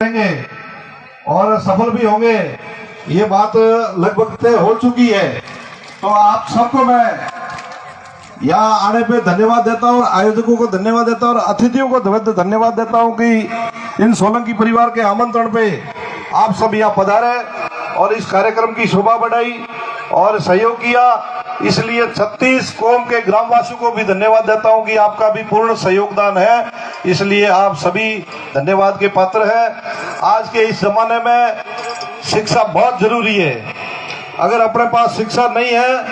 करेंगे और सफल भी होंगे, ये बात लगभग तय हो चुकी है। तो आप सबको मैं यहाँ आने पे धन्यवाद देता हूँ, आयोजकों को धन्यवाद देता हूँ और अतिथियों को धन्यवाद देता हूँ कि इन सोलंकी परिवार के आमंत्रण पे आप सब यहाँ पधारे और इस कार्यक्रम की शोभा बढ़ाई और सहयोग किया। इसलिए 36 कौम के ग्रामवासियों को भी धन्यवाद देता हूं कि आपका भी पूर्ण सहयोगदान है, इसलिए आप सभी धन्यवाद के पात्र हैं। आज के इस जमाने में शिक्षा बहुत जरूरी है। अगर अपने पास शिक्षा नहीं है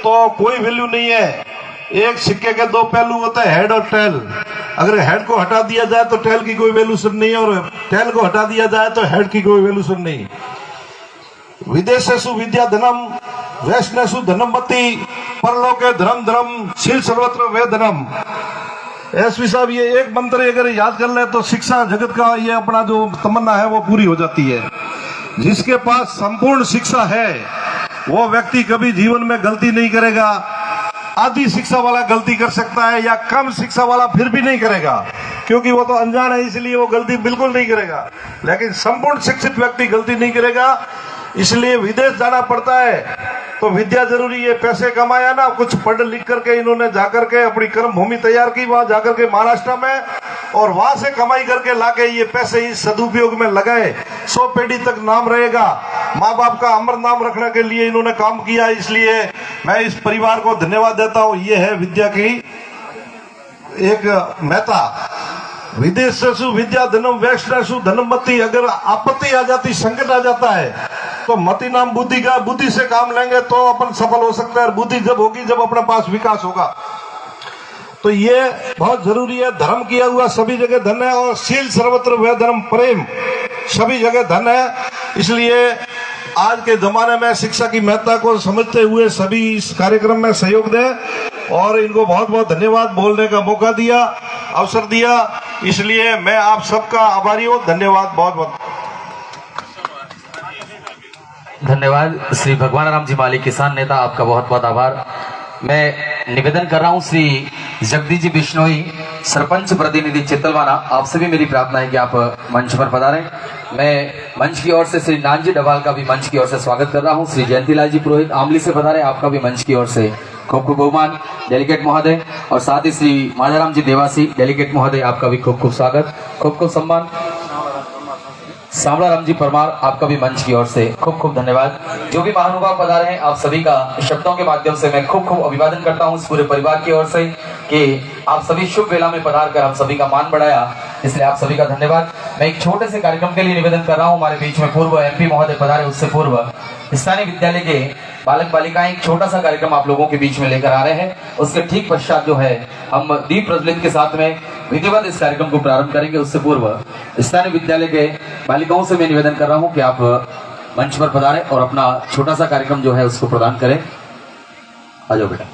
तो कोई वैल्यू नहीं है। एक सिक्के के दो पहलू होते हैं, हेड और टेल। अगर हेड को हटा दिया जाए तो टेल की कोई वैल्यूशन नहीं है और टेल को हटा दिया जाए तो हेड की कोई वैल्यूशन नहीं। विदेशेषु विद्या धनम वैष्णेषु धनमति परलोके धर्म धर्म शील सर्वत्र वे धनम। एसपी साहब, ये एक मंत्र अगर याद कर ले तो शिक्षा जगत का ये अपना जो तमन्ना है वो पूरी हो जाती है। जिसके पास संपूर्ण शिक्षा है वो व्यक्ति कभी जीवन में गलती नहीं करेगा। आधी शिक्षा वाला गलती कर सकता है या कम शिक्षा वाला फिर भी नहीं करेगा, क्योंकि वो तो अनजान है, इसलिए वो गलती बिल्कुल नहीं करेगा। लेकिन संपूर्ण शिक्षित व्यक्ति गलती नहीं करेगा। इसलिए विदेश जाना पड़ता है तो विद्या जरूरी है। पैसे कमाया ना, कुछ पढ़ लिख करके इन्होंने जाकर के अपनी कर्म भूमि तैयार की वहां जाकर के महाराष्ट्र में, और वहां से कमाई करके लाके ये पैसे इस सदुपयोग में लगाए। 100 पीढ़ी तक नाम रहेगा। माँ बाप का अमर नाम रखने के लिए इन्होंने काम किया, इसलिए मैं इस परिवार को धन्यवाद देता हूँ। ये है विद्या की एक महत्ता। विदेशेषु विद्या धनम वैष्णेषु धनमति। अगर आपत्ति आ जाती, संकट आ जाता है तो मति नाम बुद्धि का, बुद्धि से काम लेंगे तो अपन सफल हो सकते हैं। बुद्धि जब होगी जब अपने पास विकास होगा। तो ये बहुत जरूरी है। धर्म किया हुआ सभी जगह धन है और शील सर्वत्र वह धर्म प्रेम सभी जगह धन है। इसलिए आज के जमाने में शिक्षा की महत्ता को समझते हुए सभी इस कार्यक्रम में सहयोग दें और इनको बहुत बहुत धन्यवाद बोलने का मौका दिया, अवसर दिया। इसलिए मैं आप सबका आभारी हूँ। धन्यवाद, बहुत बहुत धन्यवाद। श्री भगवान राम जी माली, किसान नेता, आपका बहुत बहुत आभार। मैं निवेदन कर रहा हूं श्री जगदीश जी बिश्नोई, सरपंच प्रतिनिधि चित्तलवाना, आपसे भी मेरी प्रार्थना है कि आप मंच पर पधारें। मैं मंच की ओर से श्री नानजी डभाल का भी मंच की ओर से स्वागत कर रहा हूं। श्री जयंतीलाल जी पुरोहित आमली से पधारें, आपका भी मंच की ओर से खूब खूब बहुमान डेलीगेट महोदय, और साथ ही श्री माधवराम जी देवासी डेलीगेट महोदय, आपका भी खूब खूब स्वागत, खूब खूब सम्मान। सामड़ा राम जी परमार, आपका भी मंच की ओर से खूब खूब धन्यवाद। जो भी महानुभाव पधारे हैं, आप सभी का शब्दों के माध्यम से मैं खूब खूब अभिवादन करता हूं इस पूरे परिवार की ओर से कि आप सभी शुभ वेला में पधार कर हम सभी का मान बढ़ाया, इसलिए आप सभी का धन्यवाद। मैं एक छोटे से कार्यक्रम के लिए निवेदन कर रहा हूं। हमारे बीच में पूर्व MP महोदय पधारे, उससे पूर्व स्थानीय विद्यालय के बालक बालिकाएं एक छोटा सा कार्यक्रम आप लोगों के बीच में लेकर आ रहे हैं। उसके ठीक पश्चात जो है हम दीप प्रज्वलित के साथ में विधिवत इस कार्यक्रम को प्रारंभ करेंगे। उससे पूर्व स्थानीय विद्यालय के बालिकाओं से मैं निवेदन कर रहा हूं कि आप मंच पर पधारें और अपना छोटा सा कार्यक्रम जो है उसको प्रदान करें। आ जाओ बेटा।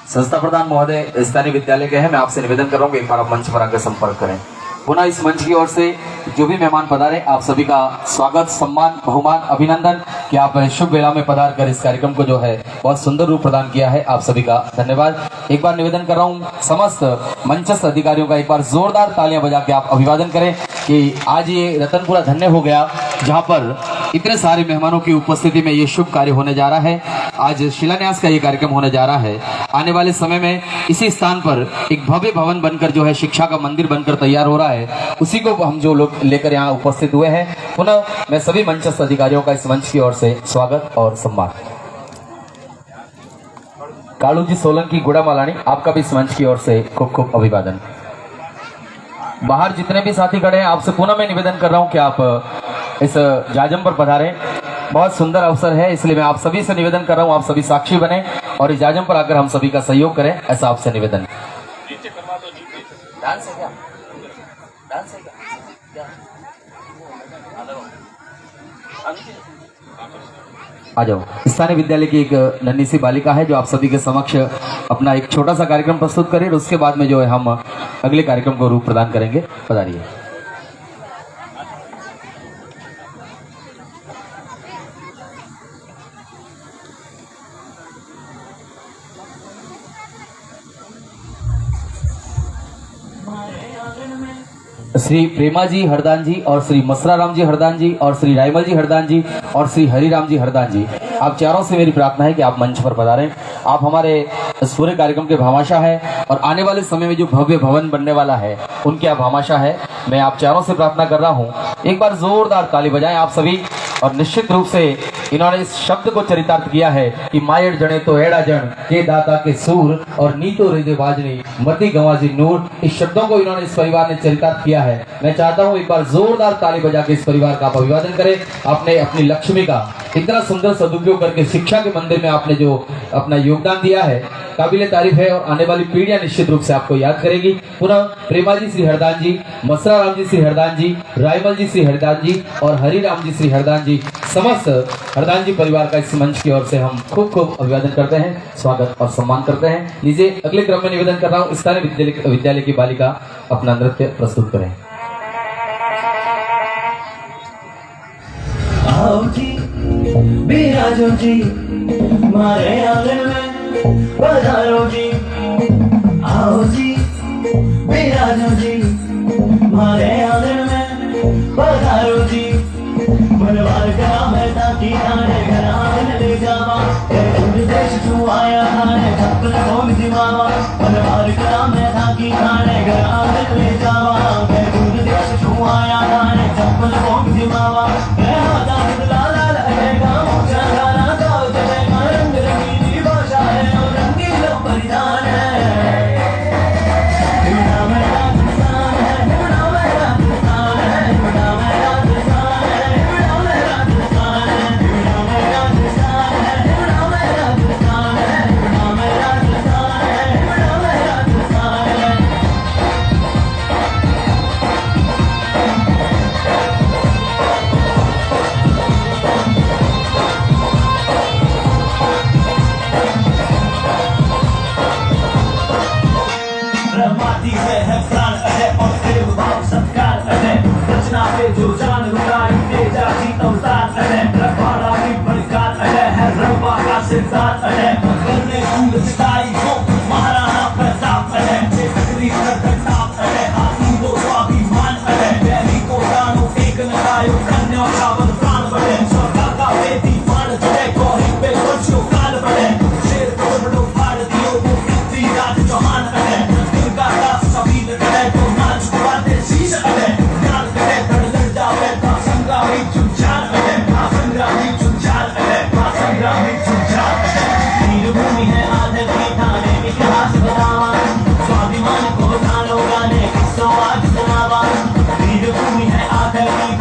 संस्था प्रधान महोदय स्थानीय विद्यालय के हैं, मैं आपसे निवेदन कर रहा हूं कि एक बार आप मंच पर आकर संपर्क करें। पुनः इस मंच की ओर से जो भी मेहमान पधारे, आप सभी का स्वागत, सम्मान, बहुमान, अभिनंदन कि आप शुभ वेला में पधार कर इस कार्यक्रम को जो है बहुत सुंदर रूप प्रदान किया है। आप सभी का धन्यवाद। एक बार निवेदन कर रहा हूं समस्त मंचस्थ अधिकारियों का, एक बार जोरदार तालियां बजा के आप अभिवादन करें कि आज ये रतनपुरा धन्य हो गया जहां पर इतने सारे मेहमानों की उपस्थिति में ये शुभ कार्य होने जा रहा है। आज शिलान्यास का ये कार्यक्रम होने जा रहा है। आने वाले समय में इसी स्थान पर एक भव्य भवन बनकर जो है शिक्षा का मंदिर बनकर तैयार हो रहा है, उसी को हम जो लोग लेकर यहाँ उपस्थित हुए हैं। पुनः मैं सभी मंचस्थ अधिकारियों का इस मंच की ओर से स्वागत और सम्मान। कालू जी सोलंकी गुड़ा मालानी, आपका भी इस मंच की ओर से खूब खूब अभिवादन। बाहर जितने भी साथी खड़े हैं, आपसे पुनः मैं निवेदन कर रहा हूं कि आप इस जाजम पर पधारें। बहुत सुंदर अवसर है, इसलिए मैं आप सभी से निवेदन कर रहा हूं आप सभी साक्षी बने और इस जाजम पर आकर हम सभी का सहयोग करें, ऐसा आपसे निवेदन। डांस है क्या? डांस है क्या? आ जाओ। स्थानीय विद्यालय की एक नन्ही सी बालिका है जो आप सभी के समक्ष अपना एक छोटा सा कार्यक्रम प्रस्तुत करें और उसके बाद में जो है हम अगले कार्यक्रम को रूप प्रदान करेंगे। पधारिए। हमारे आंगन में श्री प्रेमा जी हरदान जी और श्री मसरा राम जी हरदान जी और श्री रायमल जी हरदान जी और श्री हरिराम जी हरदान जी, आप चारों से मेरी प्रार्थना है कि आप मंच पर पधारें। आप हमारे इस पूरे कार्यक्रम के भामाशाह है और आने वाले समय में जो भव्य भवन बनने वाला है उनके आप भामाशाह है। मैं आप चारों से प्रार्थना कर रहा हूँ, एक बार जोरदार ताली बजाएं आप सभी। और निश्चित रूप से इन्होंने इस शब्द को चरितार्थ किया है कि मायर जने तो एड़ा जन के दाता के सूर और नीतो हृदय बाजनी मती गंवाजी नूर, इस शब्दों को इन्होंने इस परिवार ने चरितार्थ किया है। मैं चाहता हूं एक बार जोरदार ताली बजा के इस परिवार का आप अभिवादन करें। आपने अपनी लक्ष्मी का इतना सुंदर सदुपयोग करके शिक्षा के मंदिर में आपने जो अपना योगदान दिया है, काबिले तारीफ है और आने वाली पीढ़ियां निश्चित रूप से आपको याद करेगी। पुनः प्रेमा जी श्री हरदान जी, मसरा राम जी श्री हरदान जी, रायमल जी श्री हरदान जी और हरिराम जी श्री हरदान जी, समस्त हरदान जी परिवार का इस मंच की ओर से हम खूब खूब अभिवादन करते हैं, स्वागत और सम्मान करते हैं। लीजिए अगले क्रम में निवेदन कर रहा हूँ, स्थानीय विद्यालय की बालिका अपना नृत्य प्रस्तुत करें। आओ जी बिराजो जी मारे आंगन में पधारो जी, आओ जी बिराजो जी मारे आंगन में पधारो जी। मनवार करा मैं ताकि थाने घर आंगन ले जावा, देश तू आया थाने छप्पन कौन दिमावा। मनवार करा मैं ताकि थाने घर आंगन ले जावा, देश तू आया थाने छप्पन कौन दिमावा। जो जान रुलाई दे जाती अवतार है, रखवाड़ा की बरकत है, रब्बा का सिद्धांत है, करने कूद सिताई हो महाराणा प्रताप है, तकरीर प्रताप है, हाथी दो स्वाभिमान है, पहली को दानो एक नगायो कन्या चावल प्राण बढ़े, स्वर्ग का बेटी मान चढ़े कोही पे वर्षों काल बढ़े, शेर को बड़ो फाड़ दियो वो पृथ्वी राज चौहान है, दुर्गा का सभी लड़े तो नाच कुआते शीश है, भूमि है आदर की थाने इतिहास बनावा, स्वाभिमान को थानों गाने किस्सों आज सुनावा। वीर भूमि है आदर की